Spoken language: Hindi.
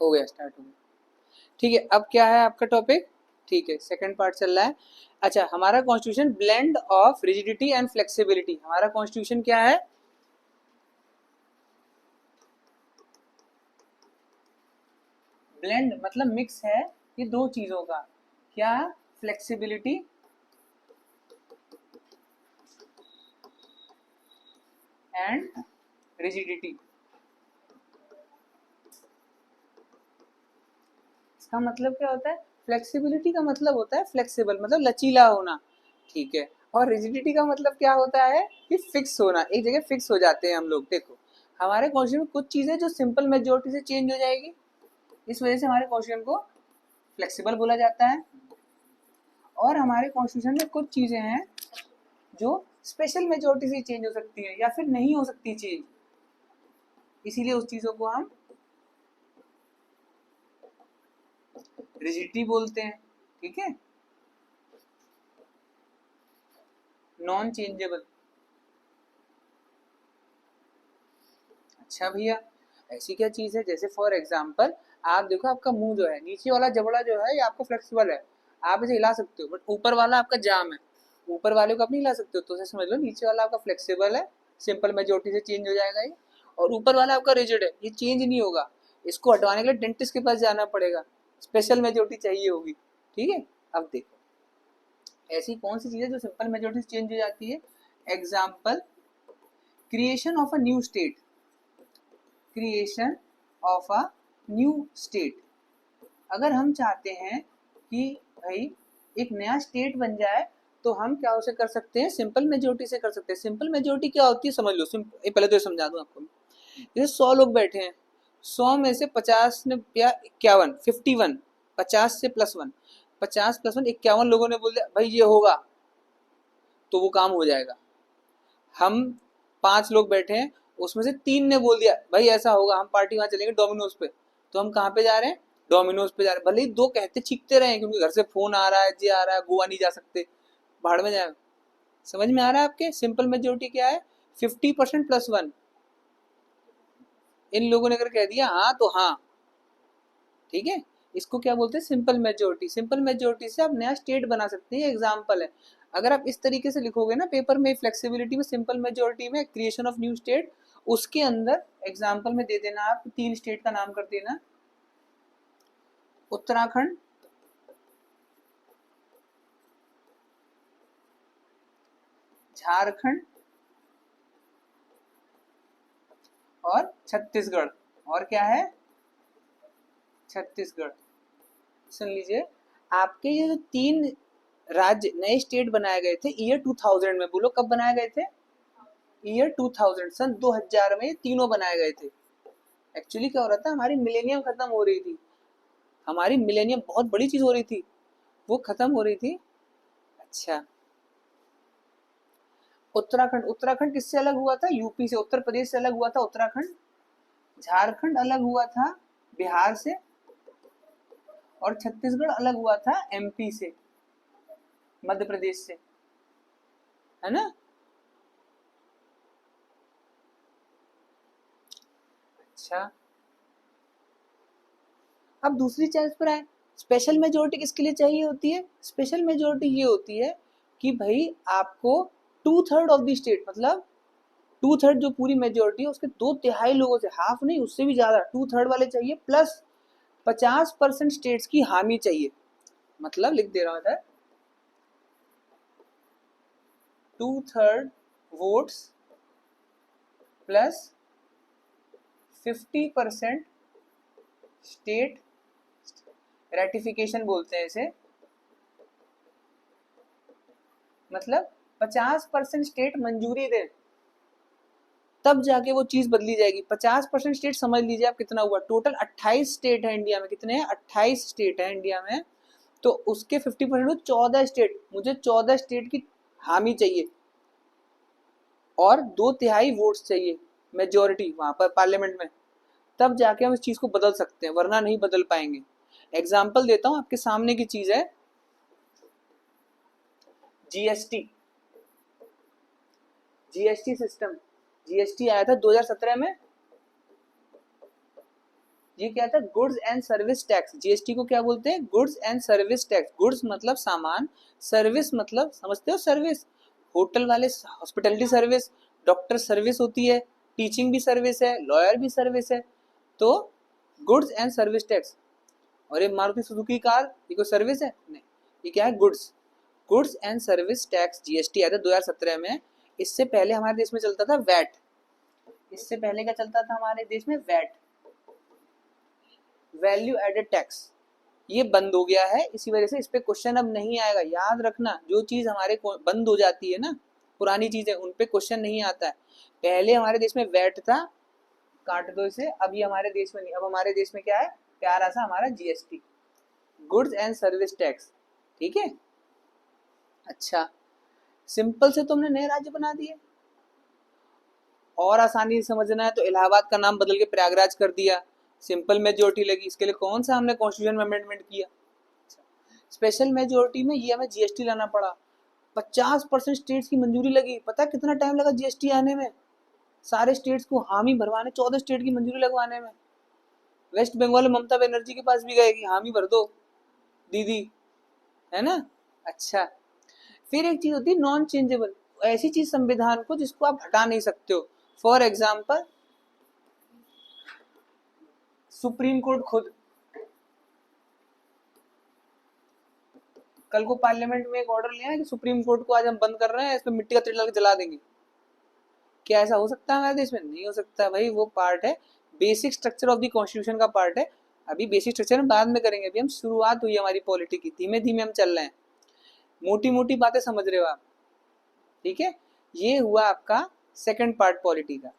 हो गया, स्टार्ट हो गया। ठीक है, अब क्या है आपका टॉपिक? ठीक है, सेकंड पार्ट चल रहा है। अच्छा, हमारा constitution blend of rigidity and flexibility. हमारा कॉन्स्टिट्यूशन क्या है? ब्लेंड मतलब मिक्स है ये दो चीजों का। क्या? Flexibility and rigidity. इसका मतलब क्या होता है? फ्लेक्सिबिलिटी का मतलब होता है फ्लेक्सिबल, मतलब लचीला होना, ठीक है। और रिजिडिटी का मतलब क्या होता है? कि फिक्स होना, एक जगह फिक्स हो जाते हैं हम लोग। देखो, हमारे क्वेश्चन में कुछ चीजें जो सिंपल मेजोरिटी से चेंज हो जाएगी, इस वजह से हमारे क्वेश्चन को फ्लेक्सिबल बोला जाता है। और हमारे कॉन्स्टिट्यूशन में कुछ चीजें हैं जो स्पेशल मेजोरिटी से चेंज हो सकती है या फिर नहीं हो सकती चेंज, इसीलिए उस चीजों को हम रिजिडिटी बोलते हैं, ठीक है। Non changeable. अच्छा भैया, ऐसी क्या चीज है? जैसे फॉर एग्जांपल आप देखो, आपका मुंह जो है, नीचे वाला जबड़ा जो है ये आपका फ्लेक्सिबल है, आप इसे हिला सकते हो, बट ऊपर वाला आपका जाम है, ऊपर वाले को आप नहीं हिला सकते हो। तो उसे समझ लो नीचे वाला आपका फ्लेक्सिबल है, सिंपल मेजोरिटी से चेंज हो जाएगा ये, और ऊपर वाला आपका रिजिड है, ये चेंज नहीं होगा। इसको हटवाने के लिए डेंटिस्ट के पास जाना पड़ेगा, स्पेशल मेजोरिटी चाहिए होगी, ठीक है। अब देखो, ऐसी कौन सी चीज है जो सिंपल मेजोरिटी से चेंज हो जाती है? Example, creation of a new state. Creation of a new state. अगर हम चाहते हैं कि भाई एक नया स्टेट बन जाए, तो हम क्या उसे कर सकते हैं? सिंपल मेजोरिटी से कर सकते हैं। सिंपल मेजोरिटी क्या होती है समझ लो, पहले तो ये समझा दूं आपको। जैसे 100 लोग बैठे हैं, 100 में से 50 ने या 51, 51, 50 से +1, 50 + 1 51 लोगों ने बोल दिया भाई ये होगा, तो वो काम हो जाएगा। हम 5 लोग बैठे हैं, उसमें से 3 ने बोल दिया भाई ऐसा होगा, हम पार्टी वहां चलेंगे डोमिनोज पे, तो हम कहाँ पे जा रहे हैं? डोमिनोज पे जा रहे हैं। भले ही 2 कहते चीखते रहे क्योंकि घर से फोन आ रहा है, ये आ रहा है, गोवा नहीं जा सकते, भाड़ में जाए। समझ में आ रहा है आपके? सिंपल मेजोरिटी क्या है? 50% +1। इन लोगों ने अगर कह दिया हाँ तो हाँ, ठीक है। इसको क्या बोलते हैं? Simple majority. सिंपल मेजोरिटी से आप नया स्टेट बना सकते हैं, एग्जाम्पल है। अगर आप इस तरीके से लिखोगे ना पेपर में, फ्लेक्सिबिलिटी में, सिंपल मेजोरिटी में, क्रिएशन ऑफ न्यू स्टेट, उसके अंदर एग्जाम्पल में दे देना, आप 3 स्टेट का नाम कर देना, उत्तराखंड, झारखंड और छत्तीसगढ़। और क्या है? छत्तीसगढ़। सुन लीजिए, आपके ये जो 3 राज्य नए स्टेट बनाए गए थे ईयर 2000 में, बोलो कब बनाए गए थे? ईयर 2000, सन 2000 में तीनों बनाए गए थे। एक्चुअली क्या हो रहा था, हमारी मिलेनियम खत्म हो रही थी, हमारी मिलेनियम बहुत बड़ी चीज हो रही थी, वो खत्म हो रही थी। अच्छा, उत्तराखंड, उत्तराखंड किससे अलग हुआ था? यूपी से। उत्तर प्रदेश से अलग हुआ था उत्तराखंड। झारखंड अलग हुआ था बिहार से, और छत्तीसगढ़ अलग हुआ था एमपी से, मध्य प्रदेश से, है ना। अच्छा, अब दूसरी चॉइस पर आए। स्पेशल मेजोरिटी किसके लिए चाहिए होती है? स्पेशल मेजोरिटी ये होती है कि भाई आपको 2/3 ऑफ द स्टेट, मतलब 2/3 जो पूरी मेजोरिटी है उसके 2/3 लोगों से, हाफ नहीं उससे भी ज्यादा, 2/3 वाले चाहिए, प्लस 50% स्टेट्स की हामी चाहिए। मतलब लिख दे रहा हूं इधर, 2/3 वोट्स प्लस 50% स्टेट रेटिफिकेशन बोलते हैं इसे, मतलब 50% स्टेट मंजूरी दे, तब जाके वो चीज बदली जाएगी। 50% स्टेट समझ लीजिए आप कितना हुआ, टोटल 28 स्टेट है इंडिया में। कितने हैं? 28 स्टेट है इंडिया में। तो उसके 50% 14 स्टेट, मुझे 14 स्टेट की हामी चाहिए और 2/3 वोट्स चाहिए, मेजोरिटी वहां पर पार्लियामेंट में, तब जाके हम इस चीज को बदल सकते हैं, वरना नहीं बदल पाएंगे। एग्जाम्पल देता हूं, आपके सामने की चीज है जीएसटी। जीएसटी सिस्टम, जीएसटी आया था 2017 में, ये क्या था, goods and service tax. GST को क्या बोलते हैं, goods and service tax. Goods मतलब सामान, सर्विस मतलब समझते हो सर्विस, होटल वाले हॉस्पिटलिटी सर्विस, डॉक्टर सर्विस होती है, टीचिंग भी सर्विस है, लॉयर भी सर्विस है। तो गुड्स एंड सर्विस टैक्स। और ये मारुति सुजुकी कार, ये कोई सर्विस है नहीं, ये क्या है, goods. Goods and service tax GST आया था 2017 में। इससे पहले हमारे देश में चलता था वैट। इससे पहले क्या चलता था हमारे देश में, वैट, वैल्यू एडेड टैक्स। ये बंद हो गया है, इसी वजह से इस पे क्वेश्चन अब नहीं आएगा। याद रखना, जो चीज हमारे बंद हो जाती है ना, पुरानी चीजें, उन पे क्वेश्चन नहीं आता है। पहले हमारे देश में वैट था, काट दो इसे, अब ये हमारे देश में नहीं, अब हमारे देश में क्या है, प्यारा सा हमारा GST, goods and service tax. ठीक है, अच्छा, सिंपल से तुमने नए राज्य बना दिए। और आसानी से समझना है तो इलाहाबाद का नाम बदल के प्रयागराज कर दिया, सिंपल मेजोरिटी लगी। इसके लिए कौन सा हमने कॉन्स्टिट्यूशन में अमेंडमेंट किया, स्पेशल मेजोरिटी में ये हमें जीएसटी लाना पड़ा। 50% स्टेट्स की मंजूरी लगी। पता है कितना टाइम लगा जीएसटी आने में, सारे स्टेट्स को हामी भरवाने, 14 स्टेट की मंजूरी लगवाने में। वेस्ट बंगाल में ममता बनर्जी के पास भी गए कि हामी भर दो दीदी, है ना। अच्छा, फिर एक चीज होती है नॉन चेंजेबल, ऐसी चीज संविधान को जिसको आप हटा नहीं सकते हो। फॉर एग्जाम्पल सुप्रीम कोर्ट खुद, कल को पार्लियामेंट में एक ऑर्डर लिया है कि सुप्रीम कोर्ट को आज हम बंद कर रहे हैं, इसमें मिट्टी का तेल डाल के जला देंगे। क्या ऐसा हो सकता है हमारे देश में, नहीं हो सकता भाई। वो पार्ट है, basic structure of the constitution का पार्ट है। अभी बेसिक स्ट्रक्चर हम बाद में करेंगे, अभी हम शुरुआत हुई हमारी पॉलिटी की, धीमे धीमे हम चल रहे हैं, मोटी मोटी बातें समझ रहे हो आप। ठीक है, ये हुआ आपका सेकंड पार्ट पॉलिटी का।